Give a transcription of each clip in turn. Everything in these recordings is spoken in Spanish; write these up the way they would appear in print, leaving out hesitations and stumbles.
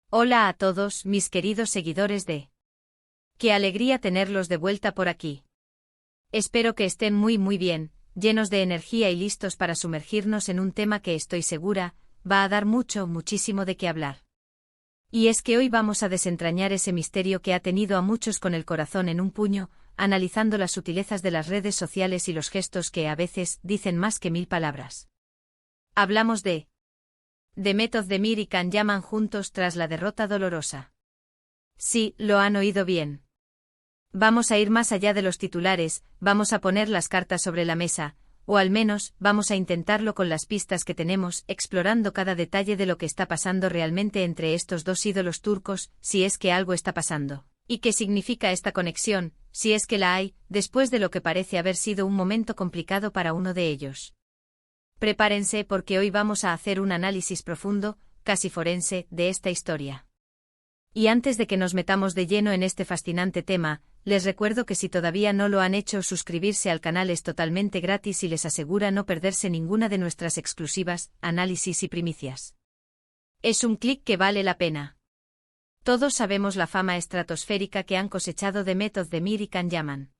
Hola a todos, mis queridos seguidores de... Qué alegría tenerlos de vuelta por aquí. Espero que estén muy bien, llenos de energía y listos para sumergirnos en un tema que estoy segura, va a dar muchísimo de qué hablar. Y es que hoy vamos a desentrañar ese misterio que ha tenido a muchos con el corazón en un puño, analizando las sutilezas de las redes sociales y los gestos que a veces dicen más que 1000 palabras. Hablamos de Demet Özdemir y Can Yaman juntos tras la derrota dolorosa. Sí, lo han oído bien. Vamos a ir más allá de los titulares, vamos a poner las cartas sobre la mesa, o al menos, vamos a intentarlo con las pistas que tenemos, explorando cada detalle de lo que está pasando realmente entre estos dos ídolos turcos, si es que algo está pasando. ¿Y qué significa esta conexión, si es que la hay, después de lo que parece haber sido un momento complicado para uno de ellos? Prepárense porque hoy vamos a hacer un análisis profundo, casi forense, de esta historia. Y antes de que nos metamos de lleno en este fascinante tema, les recuerdo que si todavía no lo han hecho, suscribirse al canal es totalmente gratis y les asegura no perderse ninguna de nuestras exclusivas, análisis y primicias. Es un clic que vale la pena. Todos sabemos la fama estratosférica que han cosechado Demet Özdemir y Can Yaman.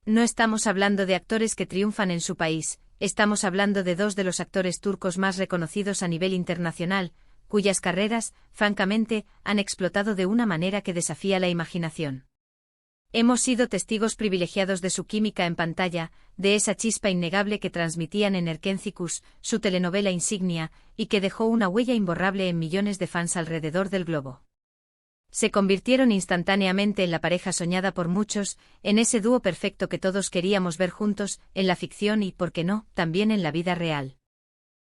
No estamos hablando de actores que triunfan en su país, estamos hablando de dos de los actores turcos más reconocidos a nivel internacional, cuyas carreras, francamente, han explotado de una manera que desafía la imaginación. Hemos sido testigos privilegiados de su química en pantalla, de esa chispa innegable que transmitían en Erkencikus, su telenovela insignia, y que dejó una huella imborrable en millones de fans alrededor del globo. Se convirtieron instantáneamente en la pareja soñada por muchos, en ese dúo perfecto que todos queríamos ver juntos, en la ficción y, por qué no, también en la vida real.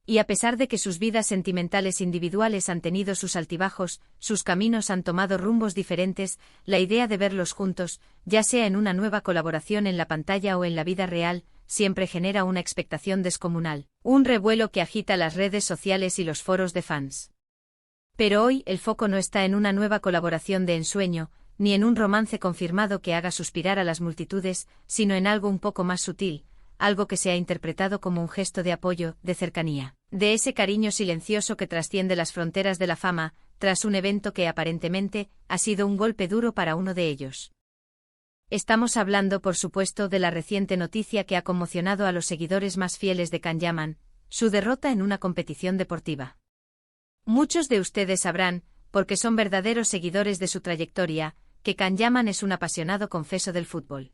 Y a pesar de que sus vidas sentimentales individuales han tenido sus altibajos, sus caminos han tomado rumbos diferentes, la idea de verlos juntos, ya sea en una nueva colaboración en la pantalla o en la vida real, siempre genera una expectación descomunal, un revuelo que agita las redes sociales y los foros de fans. Pero hoy el foco no está en una nueva colaboración de ensueño, ni en un romance confirmado que haga suspirar a las multitudes, sino en algo un poco más sutil, algo que se ha interpretado como un gesto de apoyo, de cercanía, de ese cariño silencioso que trasciende las fronteras de la fama, tras un evento que aparentemente ha sido un golpe duro para uno de ellos. Estamos hablando, por supuesto, de la reciente noticia que ha conmocionado a los seguidores más fieles de Can Yaman, su derrota en una competición deportiva. Muchos de ustedes sabrán, porque son verdaderos seguidores de su trayectoria, que Can Yaman es un apasionado confeso del fútbol.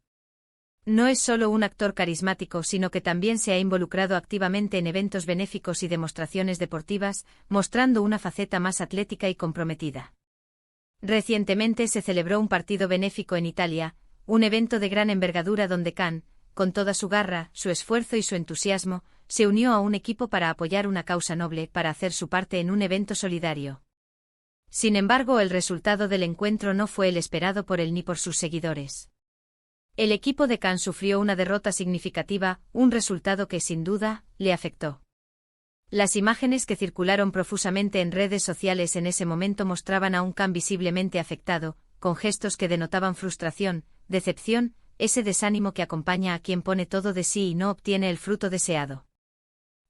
No es solo un actor carismático, sino que también se ha involucrado activamente en eventos benéficos y demostraciones deportivas, mostrando una faceta más atlética y comprometida. Recientemente se celebró un partido benéfico en Italia, un evento de gran envergadura donde Can, con toda su garra, su esfuerzo y su entusiasmo, se unió a un equipo para apoyar una causa noble, para hacer su parte en un evento solidario. Sin embargo, el resultado del encuentro no fue el esperado por él ni por sus seguidores. El equipo de Can sufrió una derrota significativa, un resultado que sin duda le afectó. Las imágenes que circularon profusamente en redes sociales en ese momento mostraban a un Can visiblemente afectado, con gestos que denotaban frustración, decepción, ese desánimo que acompaña a quien pone todo de sí y no obtiene el fruto deseado.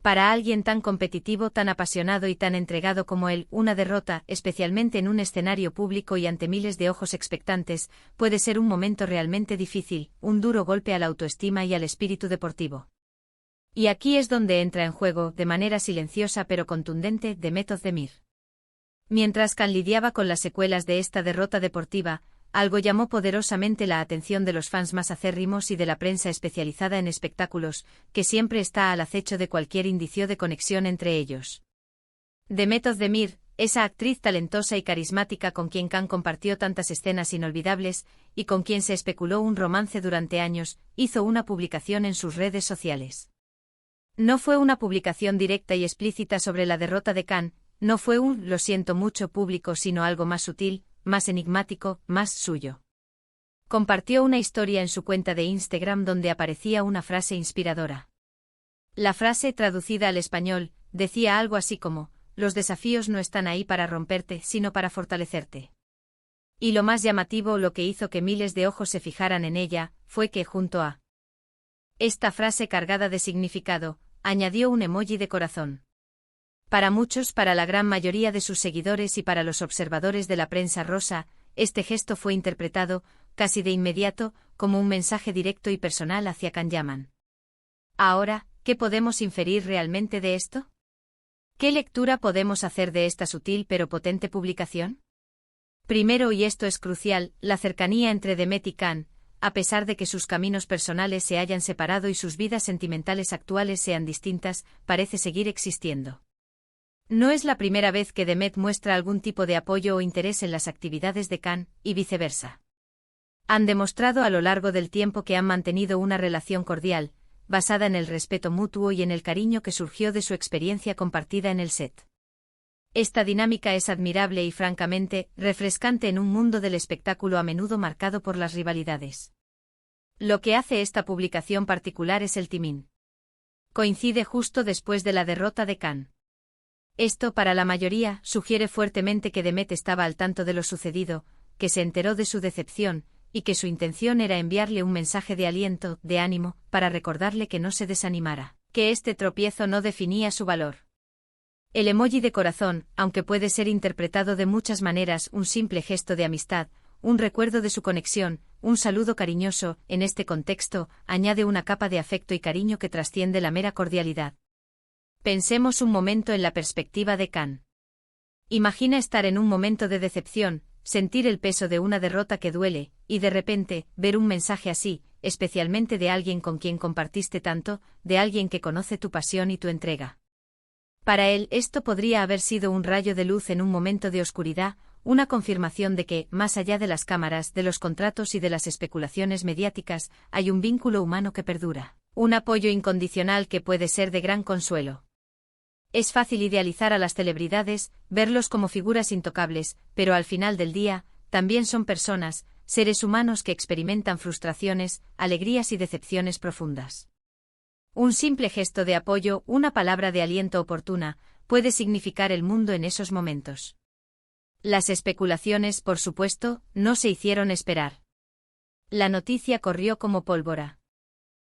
Para alguien tan competitivo, tan apasionado y tan entregado como él, una derrota, especialmente en un escenario público y ante miles de ojos expectantes, puede ser un momento realmente difícil, un duro golpe a la autoestima y al espíritu deportivo. Y aquí es donde entra en juego, de manera silenciosa pero contundente, Demet Özdemir. Mientras Can lidiaba con las secuelas de esta derrota deportiva, algo llamó poderosamente la atención de los fans más acérrimos y de la prensa especializada en espectáculos, que siempre está al acecho de cualquier indicio de conexión entre ellos. Demet Özdemir, esa actriz talentosa y carismática con quien Can compartió tantas escenas inolvidables, y con quien se especuló un romance durante años, hizo una publicación en sus redes sociales. No fue una publicación directa y explícita sobre la derrota de Can, no fue un "lo siento mucho" público, sino algo más sutil, más enigmático, más suyo. Compartió una historia en su cuenta de Instagram donde aparecía una frase inspiradora. La frase, traducida al español, decía algo así como: los desafíos no están ahí para romperte, sino para fortalecerte. Y lo más llamativo, lo que hizo que miles de ojos se fijaran en ella, fue que junto a esta frase cargada de significado, añadió un emoji de corazón. Para muchos, para la gran mayoría de sus seguidores y para los observadores de la prensa rosa, este gesto fue interpretado, casi de inmediato, como un mensaje directo y personal hacia Can Yaman. Ahora, ¿qué podemos inferir realmente de esto? ¿Qué lectura podemos hacer de esta sutil pero potente publicación? Primero, y esto es crucial, la cercanía entre Demet y Can, a pesar de que sus caminos personales se hayan separado y sus vidas sentimentales actuales sean distintas, parece seguir existiendo. No es la primera vez que Demet muestra algún tipo de apoyo o interés en las actividades de Can, y viceversa. Han demostrado a lo largo del tiempo que han mantenido una relación cordial, basada en el respeto mutuo y en el cariño que surgió de su experiencia compartida en el set. Esta dinámica es admirable y francamente refrescante en un mundo del espectáculo a menudo marcado por las rivalidades. Lo que hace esta publicación particular es el timing. Coincide justo después de la derrota de Can. Esto, para la mayoría, sugiere fuertemente que Demet estaba al tanto de lo sucedido, que se enteró de su decepción, y que su intención era enviarle un mensaje de aliento, de ánimo, para recordarle que no se desanimara, que este tropiezo no definía su valor. El emoji de corazón, aunque puede ser interpretado de muchas maneras, un simple gesto de amistad, un recuerdo de su conexión, un saludo cariñoso, en este contexto, añade una capa de afecto y cariño que trasciende la mera cordialidad. Pensemos un momento en la perspectiva de Can. Imagina estar en un momento de decepción, sentir el peso de una derrota que duele, y de repente, ver un mensaje así, especialmente de alguien con quien compartiste tanto, de alguien que conoce tu pasión y tu entrega. Para él, esto podría haber sido un rayo de luz en un momento de oscuridad, una confirmación de que, más allá de las cámaras, de los contratos y de las especulaciones mediáticas, hay un vínculo humano que perdura, un apoyo incondicional que puede ser de gran consuelo. Es fácil idealizar a las celebridades, verlos como figuras intocables, pero al final del día, también son personas, seres humanos que experimentan frustraciones, alegrías y decepciones profundas. Un simple gesto de apoyo, una palabra de aliento oportuna, puede significar el mundo en esos momentos. Las especulaciones, por supuesto, no se hicieron esperar. La noticia corrió como pólvora.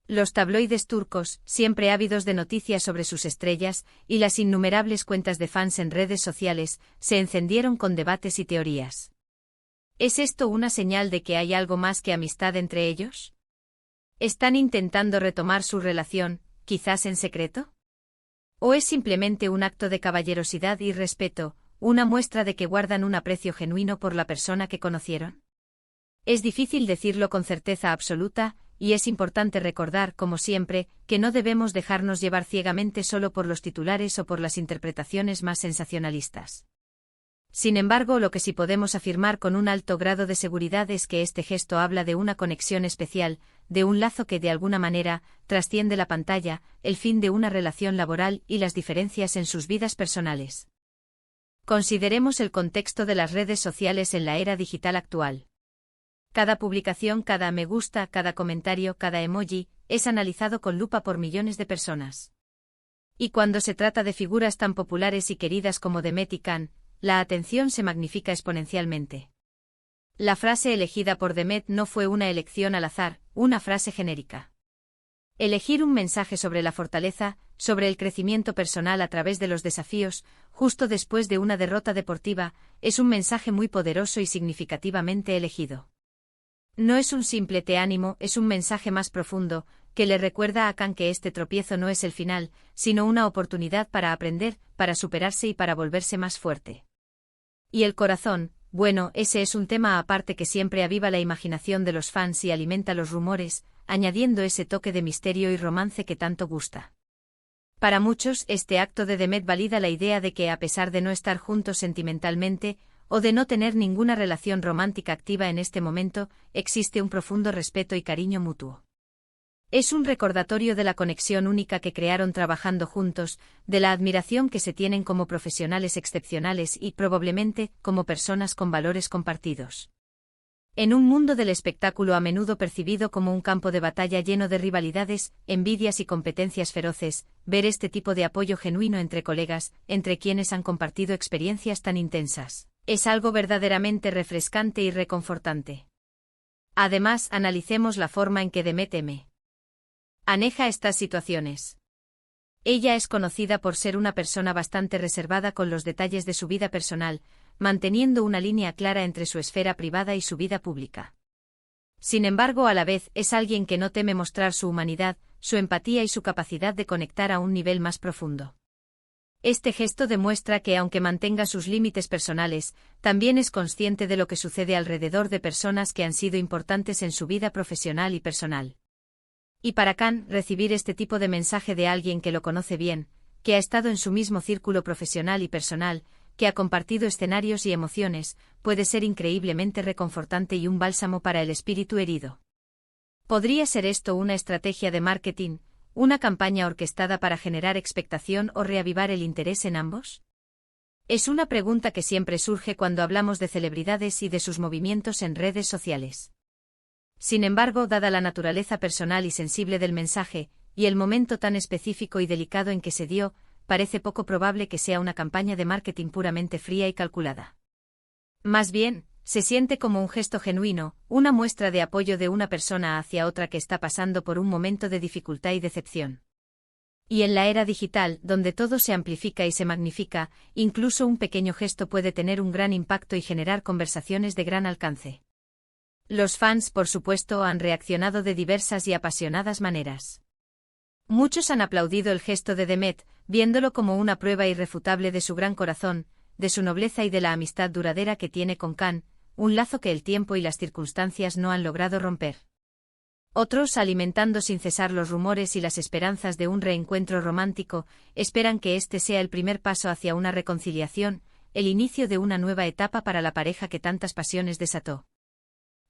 Los tabloides turcos, siempre ávidos de noticias sobre sus estrellas, y las innumerables cuentas de fans en redes sociales, se encendieron con debates y teorías. ¿Es esto una señal de que hay algo más que amistad entre ellos? ¿Están intentando retomar su relación, quizás en secreto? ¿O es simplemente un acto de caballerosidad y respeto, una muestra de que guardan un aprecio genuino por la persona que conocieron? Es difícil decirlo con certeza absoluta, y es importante recordar, como siempre, que no debemos dejarnos llevar ciegamente solo por los titulares o por las interpretaciones más sensacionalistas. Sin embargo, lo que sí podemos afirmar con un alto grado de seguridad es que este gesto habla de una conexión especial, de un lazo que de alguna manera trasciende la pantalla, el fin de una relación laboral y las diferencias en sus vidas personales. Consideremos el contexto de las redes sociales en la era digital actual. Cada publicación, cada me gusta, cada comentario, cada emoji, es analizado con lupa por millones de personas. Y cuando se trata de figuras tan populares y queridas como Demet y Can, la atención se magnifica exponencialmente. La frase elegida por Demet no fue una elección al azar, una frase genérica. Elegir un mensaje sobre la fortaleza, sobre el crecimiento personal a través de los desafíos, justo después de una derrota deportiva, es un mensaje muy poderoso y significativamente elegido. No es un simple te ánimo, es un mensaje más profundo, que le recuerda a Can que este tropiezo no es el final, sino una oportunidad para aprender, para superarse y para volverse más fuerte. Y el corazón, bueno, ese es un tema aparte que siempre aviva la imaginación de los fans y alimenta los rumores, añadiendo ese toque de misterio y romance que tanto gusta. Para muchos, este acto de Demet valida la idea de que a pesar de no estar juntos sentimentalmente, o de no tener ninguna relación romántica activa en este momento, existe un profundo respeto y cariño mutuo. Es un recordatorio de la conexión única que crearon trabajando juntos, de la admiración que se tienen como profesionales excepcionales y, probablemente, como personas con valores compartidos. En un mundo del espectáculo a menudo percibido como un campo de batalla lleno de rivalidades, envidias y competencias feroces, ver este tipo de apoyo genuino entre colegas, entre quienes han compartido experiencias tan intensas, es algo verdaderamente refrescante y reconfortante. Además, analicemos la forma en que Demet aneja estas situaciones. Ella es conocida por ser una persona bastante reservada con los detalles de su vida personal, manteniendo una línea clara entre su esfera privada y su vida pública. Sin embargo, a la vez, es alguien que no teme mostrar su humanidad, su empatía y su capacidad de conectar a un nivel más profundo. Este gesto demuestra que, aunque mantenga sus límites personales, también es consciente de lo que sucede alrededor de personas que han sido importantes en su vida profesional y personal. Y para Khan, recibir este tipo de mensaje de alguien que lo conoce bien, que ha estado en su mismo círculo profesional y personal, que ha compartido escenarios y emociones, puede ser increíblemente reconfortante y un bálsamo para el espíritu herido. ¿Podría ser esto una estrategia de marketing, una campaña orquestada para generar expectación o reavivar el interés en ambos? Es una pregunta que siempre surge cuando hablamos de celebridades y de sus movimientos en redes sociales. Sin embargo, dada la naturaleza personal y sensible del mensaje, y el momento tan específico y delicado en que se dio, parece poco probable que sea una campaña de marketing puramente fría y calculada. Más bien, se siente como un gesto genuino, una muestra de apoyo de una persona hacia otra que está pasando por un momento de dificultad y decepción. Y en la era digital, donde todo se amplifica y se magnifica, incluso un pequeño gesto puede tener un gran impacto y generar conversaciones de gran alcance. Los fans, por supuesto, han reaccionado de diversas y apasionadas maneras. Muchos han aplaudido el gesto de Demet, viéndolo como una prueba irrefutable de su gran corazón, de su nobleza y de la amistad duradera que tiene con Khan, un lazo que el tiempo y las circunstancias no han logrado romper. Otros, alimentando sin cesar los rumores y las esperanzas de un reencuentro romántico, esperan que este sea el primer paso hacia una reconciliación, el inicio de una nueva etapa para la pareja que tantas pasiones desató.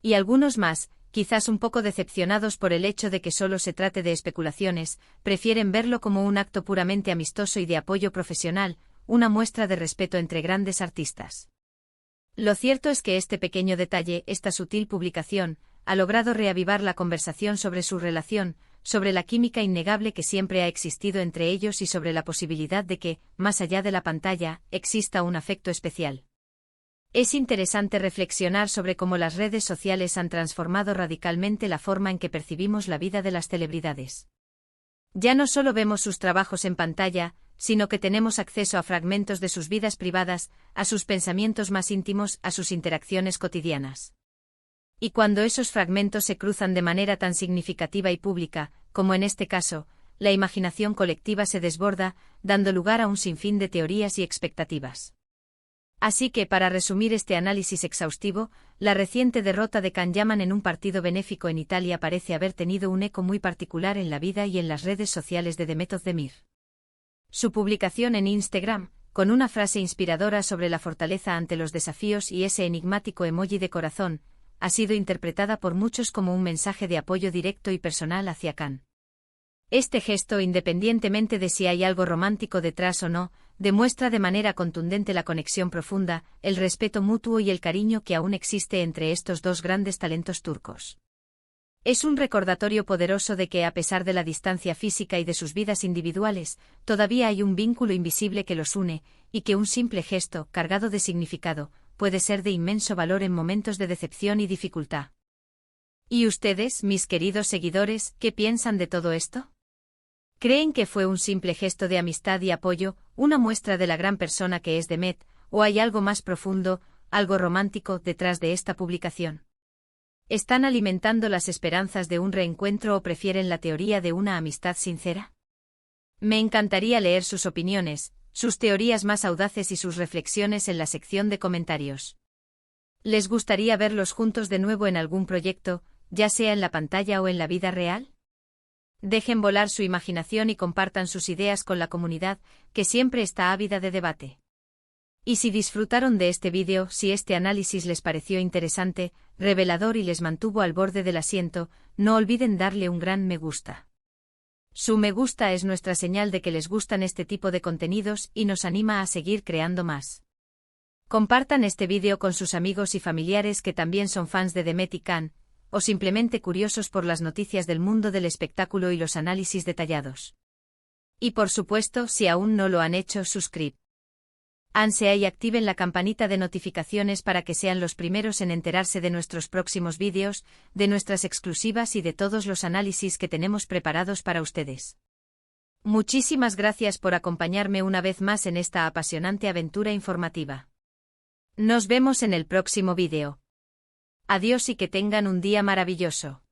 Y algunos más, quizás un poco decepcionados por el hecho de que solo se trate de especulaciones, prefieren verlo como un acto puramente amistoso y de apoyo profesional, una muestra de respeto entre grandes artistas. Lo cierto es que este pequeño detalle, esta sutil publicación, ha logrado reavivar la conversación sobre su relación, sobre la química innegable que siempre ha existido entre ellos y sobre la posibilidad de que, más allá de la pantalla, exista un afecto especial. Es interesante reflexionar sobre cómo las redes sociales han transformado radicalmente la forma en que percibimos la vida de las celebridades. Ya no solo vemos sus trabajos en pantalla, sino que tenemos acceso a fragmentos de sus vidas privadas, a sus pensamientos más íntimos, a sus interacciones cotidianas. Y cuando esos fragmentos se cruzan de manera tan significativa y pública, como en este caso, la imaginación colectiva se desborda, dando lugar a un sinfín de teorías y expectativas. Así que, para resumir este análisis exhaustivo, la reciente derrota de Khan Yaman en un partido benéfico en Italia parece haber tenido un eco muy particular en la vida y en las redes sociales de Demet Özdemir. Su publicación en Instagram, con una frase inspiradora sobre la fortaleza ante los desafíos y ese enigmático emoji de corazón, ha sido interpretada por muchos como un mensaje de apoyo directo y personal hacia Khan. Este gesto, independientemente de si hay algo romántico detrás o no, demuestra de manera contundente la conexión profunda, el respeto mutuo y el cariño que aún existe entre estos dos grandes talentos turcos. Es un recordatorio poderoso de que, a pesar de la distancia física y de sus vidas individuales, todavía hay un vínculo invisible que los une, y que un simple gesto, cargado de significado, puede ser de inmenso valor en momentos de decepción y dificultad. ¿Y ustedes, mis queridos seguidores, qué piensan de todo esto? ¿Creen que fue un simple gesto de amistad y apoyo, una muestra de la gran persona que es Demet, o hay algo más profundo, algo romántico, detrás de esta publicación? ¿Están alimentando las esperanzas de un reencuentro o prefieren la teoría de una amistad sincera? Me encantaría leer sus opiniones, sus teorías más audaces y sus reflexiones en la sección de comentarios. ¿Les gustaría verlos juntos de nuevo en algún proyecto, ya sea en la pantalla o en la vida real? Dejen volar su imaginación y compartan sus ideas con la comunidad, que siempre está ávida de debate. Y si disfrutaron de este vídeo, si este análisis les pareció interesante, revelador y les mantuvo al borde del asiento, no olviden darle un gran me gusta. Su me gusta es nuestra señal de que les gustan este tipo de contenidos y nos anima a seguir creando más. Compartan este vídeo con sus amigos y familiares que también son fans de Demet y Khan, o simplemente curiosos por las noticias del mundo del espectáculo y los análisis detallados. Y por supuesto, si aún no lo han hecho, suscríbanse y activen la campanita de notificaciones para que sean los primeros en enterarse de nuestros próximos vídeos, de nuestras exclusivas y de todos los análisis que tenemos preparados para ustedes. Muchísimas gracias por acompañarme una vez más en esta apasionante aventura informativa. Nos vemos en el próximo vídeo. Adiós y que tengan un día maravilloso.